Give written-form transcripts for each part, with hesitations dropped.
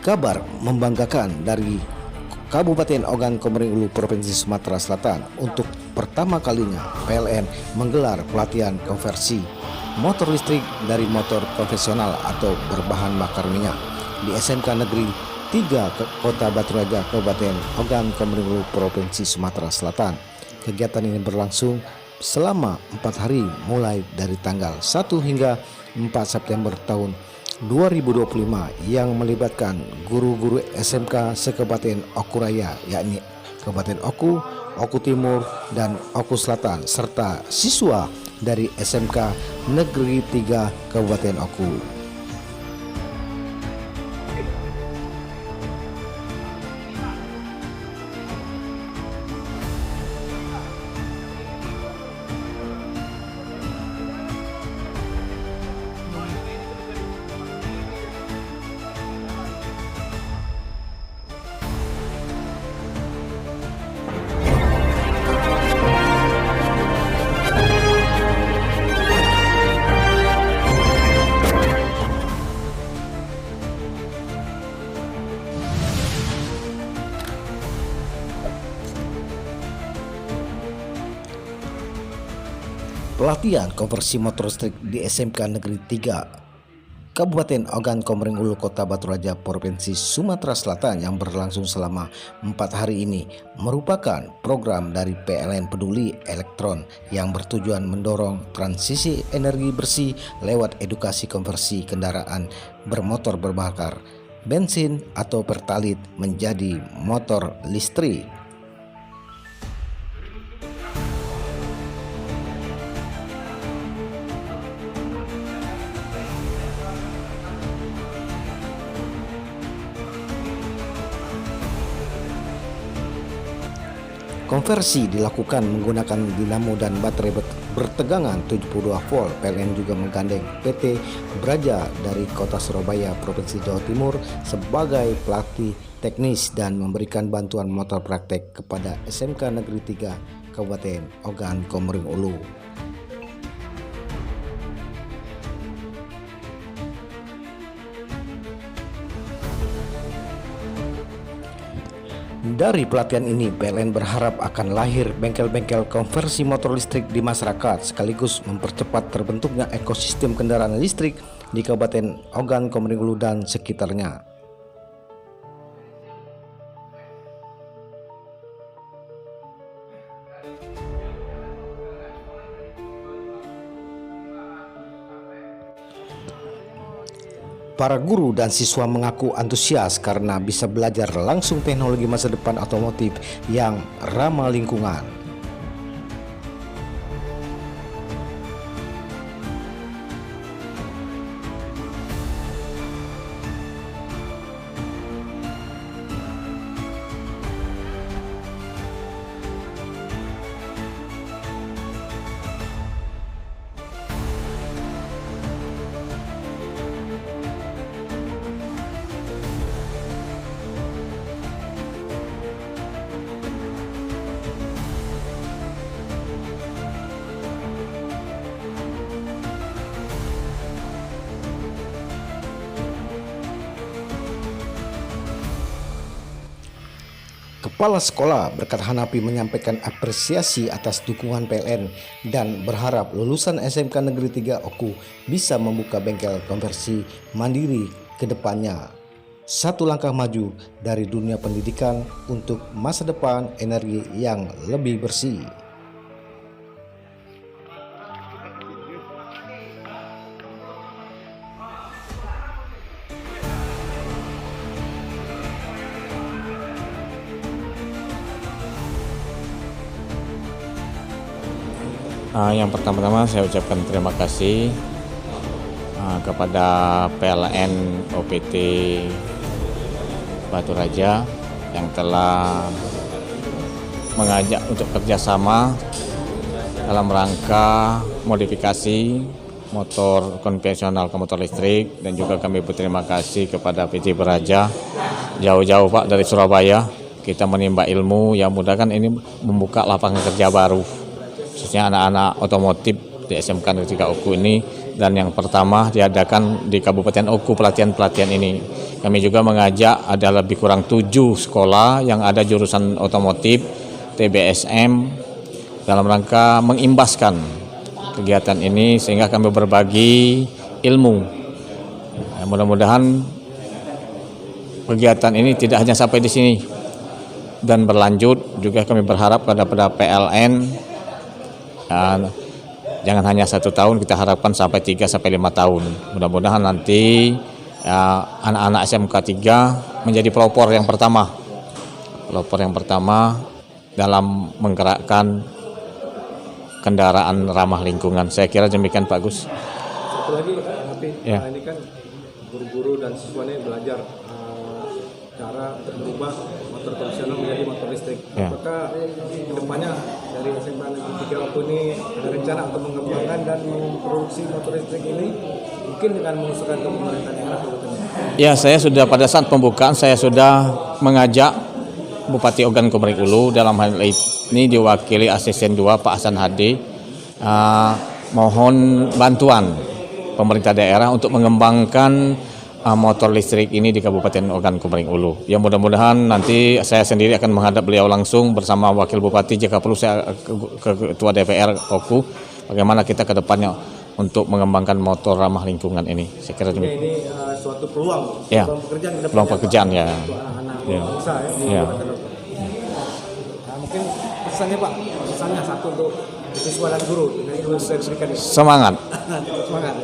Kabar membanggakan dari Kabupaten Ogan Komering Ulu, Provinsi Sumatera Selatan. Untuk pertama kalinya PLN menggelar pelatihan konversi motor listrik dari motor konvensional atau berbahan bakar minyak di SMK Negeri 3 Kota Batu Raja, Kabupaten Ogan Komering Ulu, Provinsi Sumatera Selatan. Kegiatan ini berlangsung selama 4 hari mulai dari tanggal 1 hingga 4 September tahun 2025 yang melibatkan guru-guru SMK se-Kabupaten Oku Raya, yakni Kabupaten Oku, Oku Timur, dan Oku Selatan, serta siswa dari SMK Negeri 3 Kabupaten Oku. Pelatihan konversi motor listrik di SMK Negeri 3 Kabupaten Ogan Komering Ulu, Kota Batu Raja, Provinsi Sumatera Selatan yang berlangsung selama 4 hari ini merupakan program dari PLN Peduli Elektron yang bertujuan mendorong transisi energi bersih lewat edukasi konversi kendaraan bermotor berbakar bensin atau pertalit menjadi motor listrik. Konversi dilakukan menggunakan dinamo dan baterai bertegangan 72 volt. PLN juga menggandeng PT Braja dari Kota Surabaya, Provinsi Jawa Timur sebagai pelatih teknis dan memberikan bantuan motor praktek kepada SMK Negeri 3 Kabupaten Ogan Komering Ulu. Dari pelatihan ini, PLN berharap akan lahir bengkel-bengkel konversi motor listrik di masyarakat, sekaligus mempercepat terbentuknya ekosistem kendaraan listrik di Kabupaten Ogan Komering Ulu dan sekitarnya. Para guru dan siswa mengaku antusias karena bisa belajar langsung teknologi masa depan otomotif yang ramah lingkungan. Kepala sekolah Berkat Hanapi menyampaikan apresiasi atas dukungan PLN dan berharap lulusan SMK Negeri 3 Oku bisa membuka bengkel konversi mandiri ke depannya. Satu langkah maju dari dunia pendidikan untuk masa depan energi yang lebih bersih. Yang pertama-tama saya ucapkan terima kasih kepada PLN OPT Batu Raja yang telah mengajak untuk kerjasama dalam rangka modifikasi motor konvensional ke motor listrik, dan juga kami berterima kasih kepada PT Braja jauh-jauh Pak dari Surabaya. Kita menimba ilmu yang mudah kan ini membuka lapangan kerja baru khususnya anak-anak otomotif di SMK Negeri 3 Oku ini, dan yang pertama diadakan di Kabupaten Oku pelatihan-pelatihan ini. Kami juga mengajak ada lebih kurang 7 sekolah yang ada jurusan otomotif, TBSM, dalam rangka mengimbaskan kegiatan ini sehingga kami berbagi ilmu. Mudah-mudahan kegiatan ini tidak hanya sampai di sini dan berlanjut. Juga kami berharap pada PLN jangan hanya 1 tahun, kita harapkan sampai 3 sampai 5 tahun. Mudah-mudahan nanti anak-anak SMK 3 menjadi pelopor yang pertama dalam menggerakkan kendaraan ramah lingkungan. Saya kira demikian Pak Gus. Satu lagi tapi ini kan guru-guru dan siswanya belajar cara untuk merubah motor konvensional menjadi motor listrik. Apakah kedepannya dari SMK Negeri 3 Oku ini ada rencana untuk mengembangkan dan memproduksi motor listrik ini mungkin dengan mengusulkan ke pemerintah daerah? Ya, saya sudah pada saat pembukaan saya sudah mengajak Bupati Ogan Komering Ulu, dalam hal ini diwakili Asisten 2 Pak Hasan Hadi, mohon bantuan pemerintah daerah untuk mengembangkan motor listrik ini di Kabupaten Ogan Komering Ulu. Ya, mudah-mudahan nanti saya sendiri akan menghadap beliau langsung bersama Wakil Bupati jika perlu saya ke Ketua DPR Oku, bagaimana kita ke depannya untuk mengembangkan motor ramah lingkungan ini. Saya kira ini suatu peluang, ya, peluang pekerjaan ya. Ya. Bangsa, ya. Mungkin pesannya Pak, pesannya satu untuk siswa dan guru dengan ilmu listrik ini. Semangat.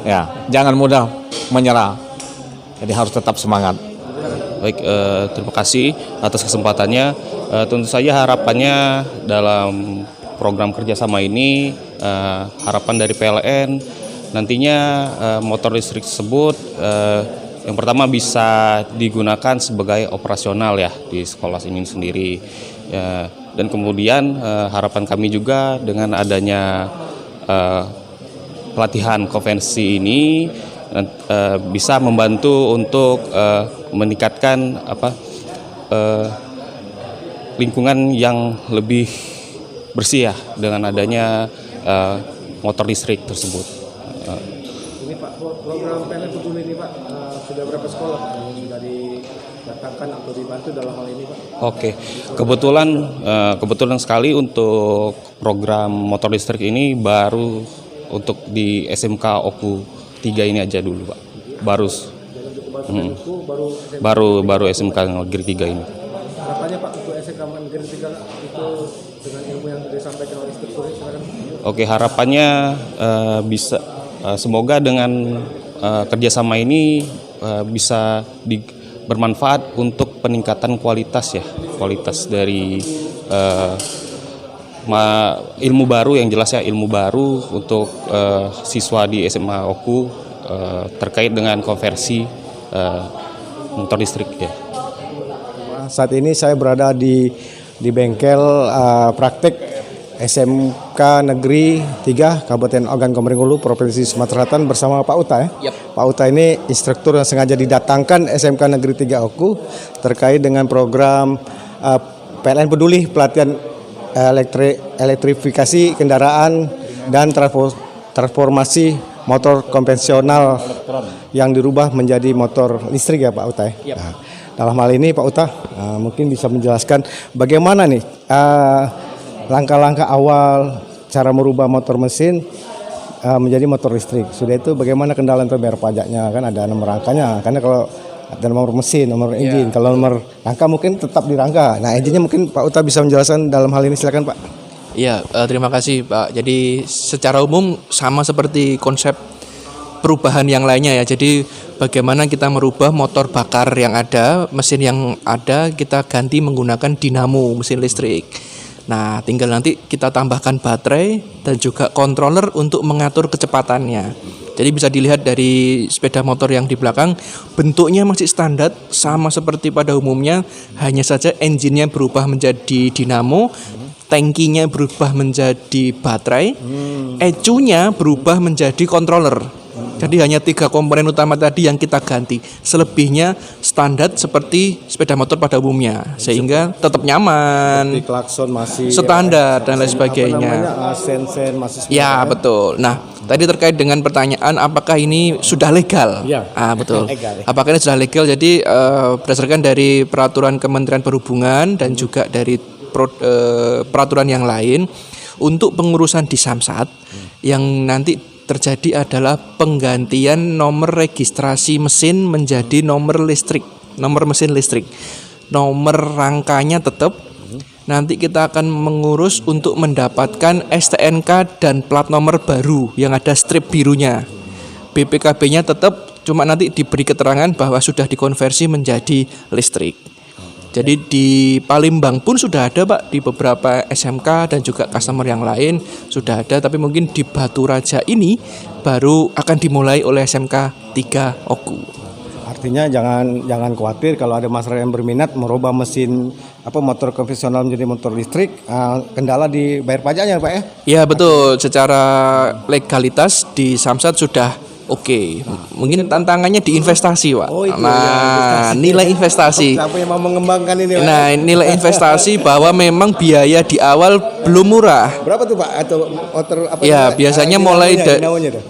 Ya, jangan mudah menyerah. Jadi harus tetap semangat. Baik, terima kasih atas kesempatannya. Tentu saja harapannya dalam program kerjasama ini, harapan dari PLN nantinya motor listrik tersebut yang pertama bisa digunakan sebagai operasional ya di sekolah ini sendiri. Dan kemudian harapan kami juga dengan adanya pelatihan konvensi ini bisa membantu untuk meningkatkan lingkungan yang lebih bersih ya dengan adanya motor listrik tersebut. Ini Pak, program PLN Peduli ini Pak, sudah berapa sekolah Pak yang sudah didatangkan atau dibantu dalam hal ini Pak? Oke, kebetulan sekali untuk program motor listrik ini baru untuk di SMK Oku 3 ini aja dulu Pak. Baru SMK Negeri 3 ini. Harapannya Pak untuk SMK Negeri 3 itu dengan ilmu yang disampaikan oleh instruktur ini silakan. Oke, harapannya bisa semoga dengan kerjasama ini bisa bermanfaat untuk peningkatan kualitas dari ilmu baru, yang jelas ya ilmu baru untuk siswa di SMA Oku terkait dengan konversi motor listrik ya. Saat ini saya berada di bengkel praktek SMK Negeri 3 Kabupaten Ogan Komering Ulu Provinsi Sumatera Selatan bersama Pak Uta ya. Yep. Pak Uta ini instruktur yang sengaja didatangkan SMK Negeri 3 Oku terkait dengan program PLN Peduli, pelatihan elektrifikasi kendaraan dan transformasi motor konvensional yang dirubah menjadi motor listrik ya Pak Uta ya. Yep. Nah, dalam hal ini Pak Uta mungkin bisa menjelaskan bagaimana nih langkah-langkah awal cara merubah motor mesin menjadi motor listrik. Sudah itu bagaimana kendala untuk bayar pajaknya, kan ada nomor rangkanya. Karena kalau ada nomor mesin, nomor engine, kalau nomor rangka mungkin tetap di rangka. Nah, intinya mungkin Pak Uta bisa menjelaskan dalam hal ini, silakan Pak. Iya, terima kasih Pak. Jadi secara umum sama seperti konsep perubahan yang lainnya ya. Jadi bagaimana kita merubah motor bakar yang ada, mesin yang ada kita ganti menggunakan dinamo mesin listrik. Nah, tinggal nanti kita tambahkan baterai dan juga controller untuk mengatur kecepatannya. Jadi bisa dilihat dari sepeda motor yang di belakang, bentuknya masih standar sama seperti pada umumnya, hanya saja engine-nya berubah menjadi dinamo, tangkinya berubah menjadi baterai, ECU-nya berubah menjadi controller. Jadi hanya 3 komponen utama tadi yang kita ganti. Selebihnya standar seperti sepeda motor pada umumnya, sehingga tetap nyaman, Di klakson masih standar dan lain sebagainya. sen-sen masih semua, Ya, betul. Nah, tadi terkait dengan pertanyaan apakah ini sudah legal? Ya. Betul. Legal, ya. Apakah ini sudah legal? Jadi berdasarkan dari peraturan Kementerian Perhubungan dan juga dari peraturan yang lain, untuk pengurusan di Samsat yang nanti terjadi adalah penggantian nomor registrasi mesin menjadi nomor mesin listrik. Nomor rangkanya tetap. Nanti kita akan mengurus untuk mendapatkan STNK dan plat nomor baru yang ada strip birunya. BPKB-nya tetap, cuma nanti diberi keterangan bahwa sudah dikonversi menjadi listrik. Jadi di Palembang pun sudah ada Pak, di beberapa SMK dan juga customer yang lain sudah ada, tapi mungkin di Batu Raja ini baru akan dimulai oleh SMK 3 Oku. Artinya jangan khawatir kalau ada masyarakat yang berminat merubah mesin motor konvensional menjadi motor listrik, kendala di bayar pajaknya Pak ya? Ya betul, secara legalitas di Samsat sudah oke. Mungkin tantangannya di investasi, Pak. Oh, itu nah, ya, nilai investasi. Siapa yang mau mengembangkan ini Pak? Nah, nilai investasi bahwa memang biaya di awal belum murah. Berapa tuh Pak? Atau motor Ya, biasanya mulai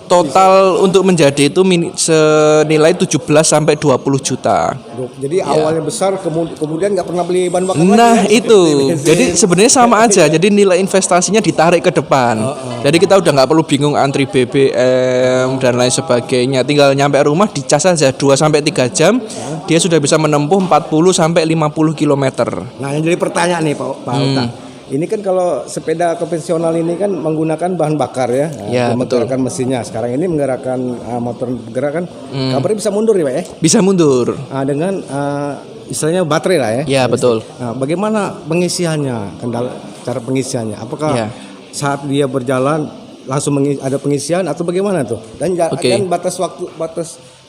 total untuk menjadi itu senilai 17 sampai 20 juta. Jadi awalnya besar, kemudian nggak pernah beli bahan bakar Nah lagi, ya? itu, jadi sebenarnya sama aja. Jadi nilai investasinya ditarik ke depan. Jadi kita udah nggak perlu bingung antri BBM dan lain sebagainya. Tinggal nyampe rumah dicas aja 2 sampai 3 jam, dia sudah bisa menempuh 40 sampai 50 km. Nah yang jadi pertanyaan nih Pak Uta. Ini kan kalau sepeda konvensional ini kan menggunakan bahan bakar ya, Ya, menggerakkan mesinnya. Sekarang ini menggerakkan motor bergerak kan, kabarnya bisa mundur ya Pak ya? Bisa mundur. Dengan istilahnya baterai lah ya. Ya betul. Nah, bagaimana pengisiannya, cara pengisiannya? Apakah Ya. saat dia berjalan langsung ada pengisian atau bagaimana tuh? Dan dan batas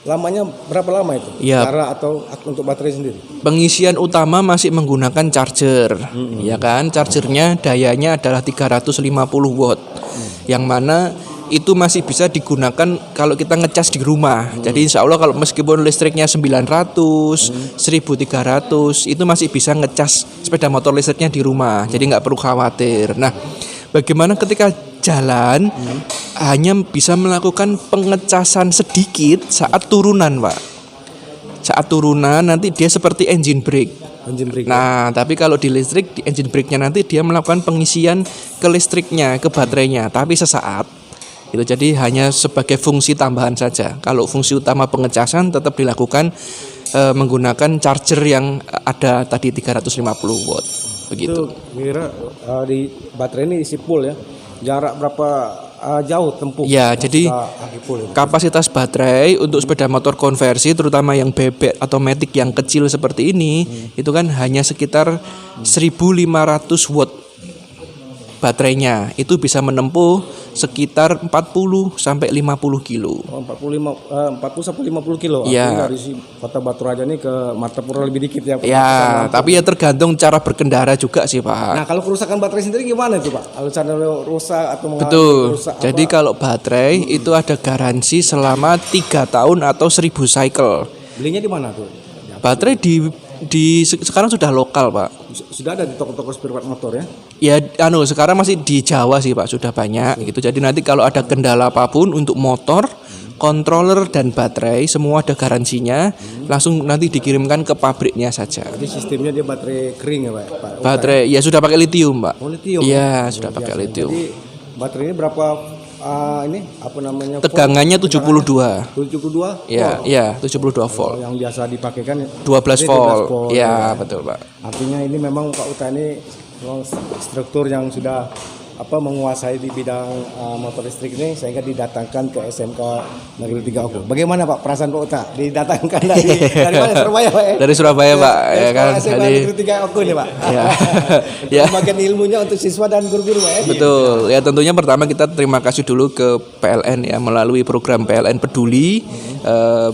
lamanya berapa lama itu? Ya. Cara atau untuk baterai sendiri? Pengisian utama masih menggunakan charger, ya kan? Chargernya dayanya adalah 350 watt, yang mana itu masih bisa digunakan kalau kita ngecas di rumah. Jadi insya Allah kalau meskipun listriknya 900, 1300, itu masih bisa ngecas sepeda motor listriknya di rumah. Jadi nggak perlu khawatir. Nah, bagaimana ketika jalan hanya bisa melakukan pengecasan sedikit saat turunan, Pak. Saat turunan nanti dia seperti engine brake. Nah, tapi kalau di listrik, di engine brake-nya nanti dia melakukan pengisian ke listriknya, ke baterainya, tapi sesaat. Itu jadi hanya sebagai fungsi tambahan saja. Kalau fungsi utama pengecasan tetap dilakukan menggunakan charger yang ada tadi 350 watt. Begitu. Itu kira di baterai ini isi full ya. Jarak berapa jauh tempuh? Ya, jadi kapasitas baterai untuk sepeda motor konversi terutama yang bebek atau matic yang kecil seperti ini itu kan hanya sekitar 1500 watt baterainya. Itu bisa menempuh sekitar 40 sampai 50 kilo. 40 sampai 50 kilo. Ya. Dari Kota Batu Raja ini ke Martapura lebih dikit ya. Ya, tapi ya tergantung cara berkendara juga sih, Pak. Nah, kalau kerusakan baterai sendiri gimana itu, Pak? Kalau cara rusak atau mengalami Betul. rusak Jadi kalau baterai itu ada garansi selama 3 tahun atau 1000 cycle. belinya di mana tuh? Baterai sekarang sudah lokal, Pak. Sudah ada di toko-toko spare part motor ya? Ya, sekarang masih di Jawa sih, Pak, sudah banyak gitu. Jadi nanti kalau ada kendala apapun untuk motor, controller dan baterai semua ada garansinya, langsung nanti dikirimkan ke pabriknya saja. Jadi sistemnya dia baterai kering ya, Pak? Baterai ya sudah pakai lithium, Pak. Oh, lithium. Iya, sudah pakai lithium. Jadi baterai ini berapa Tegangannya 72. 72? Iya, 72 volt. Yang biasa dipakai kan 12 volt. Iya, betul, Pak. Artinya ini memang Pak Uta ini memang struktur yang sudah menguasai di bidang motor listrik ini sehingga didatangkan ke SMK Negeri 3 Oku. Bagaimana Pak perasaan Pak Uta didatangkan dari mana? Surabaya Pak ya? Dari Surabaya Pak, ya kan. SMK Negeri 3 Oku ini Pak. Ya. Ya. Bagian ilmunya untuk siswa dan guru-guru Pak ya. Betul. Ya tentunya pertama kita terima kasih dulu ke PLN ya melalui program PLN Peduli,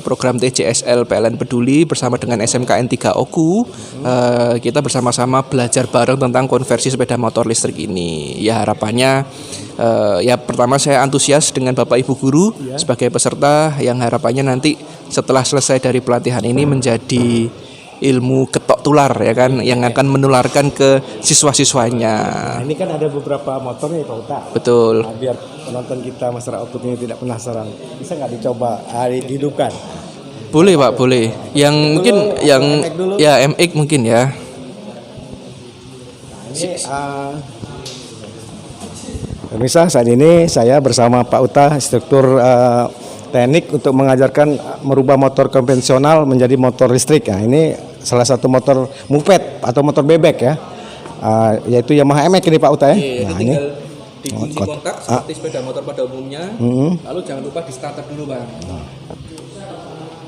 program TJSL PLN Peduli bersama dengan SMKN 3 Oku. Kita bersama-sama belajar bareng tentang konversi sepeda motor listrik ini. Ya harapannya ya pertama saya antusias dengan Bapak Ibu guru sebagai peserta yang harapannya nanti setelah selesai dari pelatihan ini menjadi ilmu ketok tular ya kan yang akan menularkan ke siswa-siswanya. Nah, ini kan ada beberapa motor nih Pak Uta. Betul. Nah, biar penonton kita masyarakat ini tidak penasaran, bisa nggak dicoba dihidupkan? Boleh Pak, boleh. Yang mungkin yang MX dulu. ya MX mungkin ya. Ini pemirsa, saat ini saya bersama Pak Uta, instruktur teknik untuk mengajarkan merubah motor konvensional menjadi motor listrik. Nah, ini salah satu motor moped atau motor bebek ya, yaitu Yamaha MX ini Pak Uta ya. Iya, Nah, itu ini tinggal dikunci kontak seperti sepeda motor pada umumnya. Lalu jangan lupa di starter dulu Bang.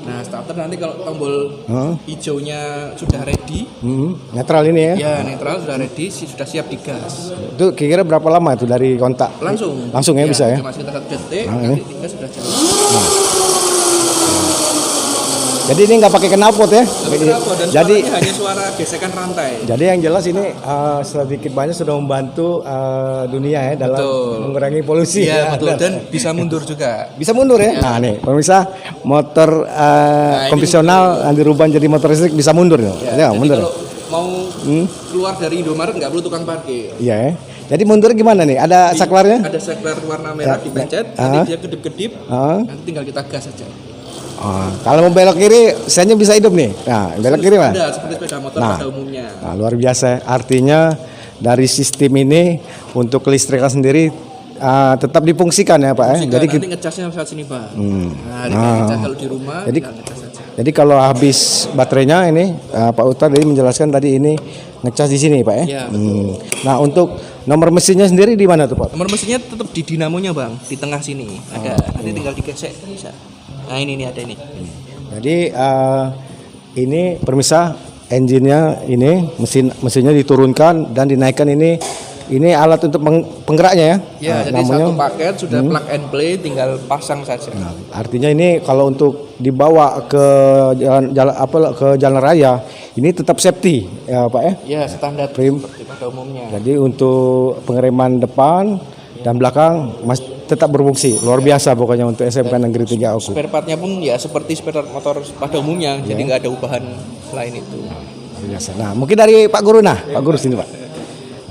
Nah starter nanti kalau tombol hijaunya sudah ready, netral ini ya. ya netral sudah ready, sudah siap digas. Itu kira-kira berapa lama itu dari kontak? Langsung ya bisa ya. Cuma sekitar 1 detik, Nah, nanti digas sudah jalan. Jadi ini nggak pakai knalpot ya. Dan Jadi suaranya hanya suara gesekan rantai. Jadi yang jelas ini sedikit banyak sudah membantu dunia ya dalam mengurangi polusi. Iya ya. betul, dan bisa mundur juga. Bisa mundur ya. Nah nih pemirsa, motor konvensional yang dirubah jadi motor listrik bisa mundur ya. Ya Jadi mundur. kalau mau keluar dari Indomaret nggak perlu tukang parkir. Iya ya. Jadi mundur gimana nih? Ada saklarnya? Ada saklar warna merah dipencet, nanti dia kedip-kedip, nanti tinggal kita gas saja. Kalau mau belok kiri, saya bisa hidup nih. Nah, belok kiri mah. Ada seperti sepeda motor pada umumnya. Nah, luar biasa. Artinya dari sistem ini untuk kelistrikan sendiri tetap difungsikan ya Pak ya. Jadi nanti ngecasnya saat sini Pak. Nah, ngecas kalau di rumah ngecas saja. Jadi kalau habis baterainya ini Pak Uta tadi menjelaskan tadi ini ngecas di sini Pak ya. Ya betul. Nah untuk nomor mesinnya sendiri di mana tuh Pak? Nomor mesinnya tetap di dinamonya Bang, di tengah sini ada. Nanti tinggal digesek bisa. Nah ini nih ada ini. Jadi ini pemirsa engine-nya ini mesinnya diturunkan dan dinaikkan ini alat untuk penggeraknya ya. Ya, jadi namanya, satu paket sudah plug and play, tinggal pasang saja. Artinya ini kalau untuk dibawa ke jalan raya ini tetap safety ya Pak ya. Ya standar seperti pada umumnya. Jadi untuk pengereman depan dan belakang tetap berfungsi. Luar biasa pokoknya untuk SMK Negeri 3 Oku. Spare partnya pun ya seperti spare motor pada umumnya, jadi nggak ada ubahan lain itu. Biasa. Nah mungkin dari Pak Guru Pak Guru sini Pak.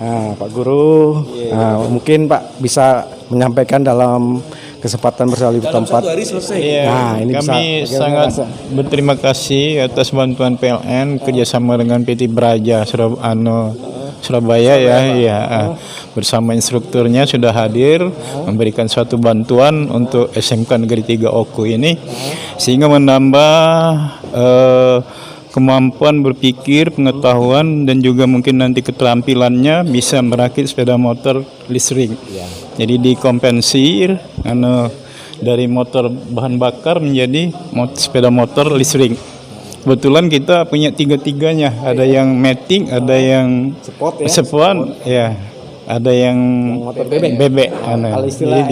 Nah, Pak Guru, mungkin Pak bisa menyampaikan dalam kesempatan bersama di tempat. Satu hari selesai. Nah, ini kami sangat berterima kasih atas bantuan PLN kerjasama dengan PT Braja Surabaya ya, bersama instrukturnya sudah hadir memberikan suatu bantuan untuk SMK Negeri 3 Oku ini sehingga menambah kemampuan berpikir, pengetahuan dan juga mungkin nanti keterampilannya bisa merakit sepeda motor listrik. Jadi dikompensir dari motor bahan bakar menjadi sepeda motor listrik. Kebetulan kita punya tiga-tiganya, ada yang matic, ada yang sport ya, ada yang bebek. Jadi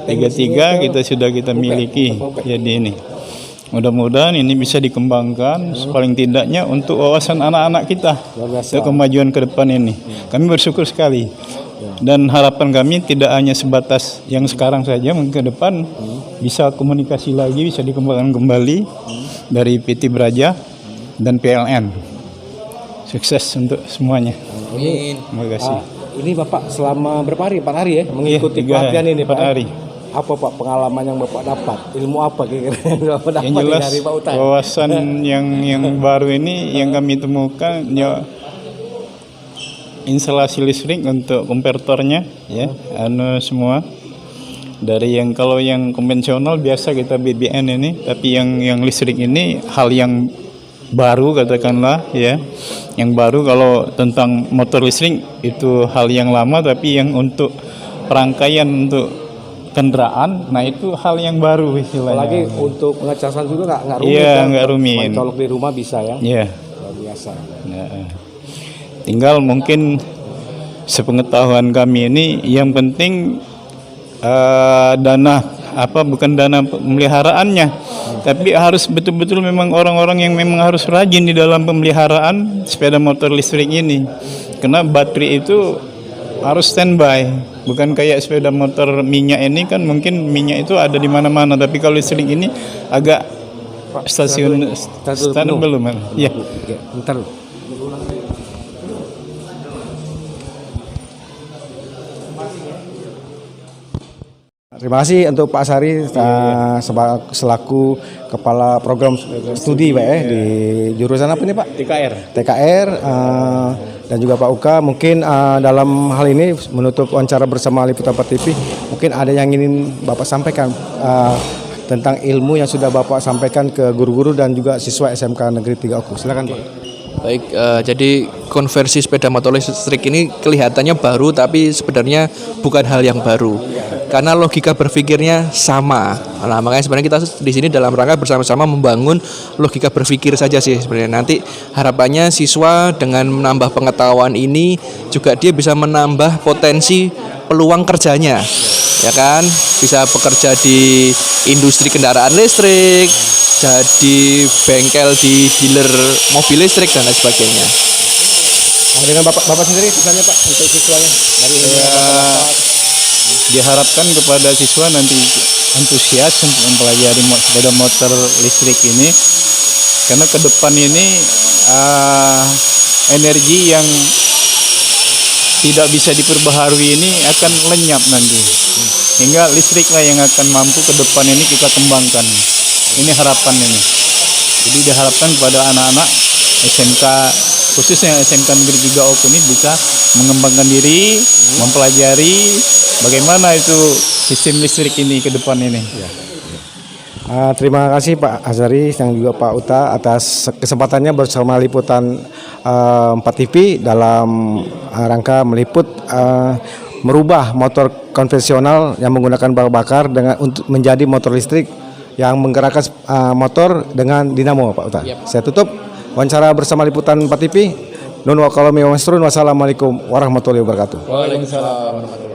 tiga-tiga kita sudah miliki. Jadi ini. Mudah-mudahan ini bisa dikembangkan paling tidaknya untuk wawasan anak-anak kita untuk kemajuan ke depan ini. Kami bersyukur sekali dan harapan kami tidak hanya sebatas yang sekarang saja, mungkin ke depan bisa komunikasi lagi, bisa dikembangkan kembali dari PT Braja dan PLN. Sukses untuk semuanya. Amin. Terima kasih. Ini Bapak selama berapa hari? 4 hari ya mengikuti pelatihan ini Pak. 4 hari. Apa Pak pengalaman yang Bapak dapat? Ilmu apa kira-kira yang Bapak dapat Yang jelas dari Pak Uta? wawasan yang baru ini yang kami temukan ya instalasi listrik untuk konvertornya ya semua dari yang kalau yang konvensional biasa kita BBN ini, tapi yang listrik ini hal yang baru katakanlah ya. Yang baru kalau tentang motor listrik itu hal yang lama, tapi yang untuk perangkaian untuk kendaraan, nah itu hal yang baru istilahnya. Apalagi untuk pengecasan juga nggak rumit. Iya, kan? nggak rumit. Main colok di rumah bisa ya. Iya. Luar biasa. Nah, tinggal mungkin sepengetahuan kami ini yang penting dana bukan dana pemeliharaannya, tapi harus betul-betul memang orang-orang yang memang harus rajin di dalam pemeliharaan sepeda motor listrik ini, karena baterai itu harus standby. Bukan kayak sepeda motor minyak ini kan mungkin minyak itu ada di mana-mana, tapi kalau listrik ini agak stasiun belum. Ya. Bentar. Terima kasih untuk Pak Asari selaku Kepala Program Studi Pak di jurusan apa nih Pak? TKR dan juga Pak Uka. Mungkin dalam hal ini menutup wawancara bersama Liputan TV, mungkin ada yang ingin Bapak sampaikan tentang ilmu yang sudah Bapak sampaikan ke guru-guru dan juga siswa SMK Negeri 3 Oku. Silakan Pak. Baik, jadi konversi sepeda motor listrik ini kelihatannya baru, tapi sebenarnya bukan hal yang baru. Karena logika berpikirnya sama. Nah, makanya sebenarnya kita di sini dalam rangka bersama-sama membangun logika berpikir saja sih sebenarnya. Nanti harapannya siswa dengan menambah pengetahuan ini juga dia bisa menambah potensi peluang kerjanya. Ya kan? Bisa bekerja di industri kendaraan listrik, jadi bengkel di dealer mobil listrik dan lain sebagainya. Nah, dengan Bapak sendiri misalnya Pak untuk siswanya dari Diharapkan kepada siswa nanti antusias untuk mempelajari sepeda motor listrik ini, karena ke depan ini energi yang tidak bisa diperbaharui ini akan lenyap nanti, hingga listriklah yang akan mampu ke depan ini kita kembangkan. Ini harapan ini. Jadi diharapkan kepada anak-anak SMK, khususnya SMK Negeri 3 Oku ini bisa mengembangkan diri, mempelajari bagaimana itu sistem listrik ini ke depan ini. Terima kasih Pak Azari dan juga Pak Uta atas kesempatannya bersama Liputan 4 TV dalam rangka meliput merubah motor konvensional yang menggunakan bahan bakar dengan untuk menjadi motor listrik yang menggerakkan motor dengan dinamo Pak Uta. Saya tutup wawancara bersama Liputan 4 TV. Nun wa qalami wa masrun. Wassalamualaikum warahmatullahi wabarakatuh. Waalaikumsalam.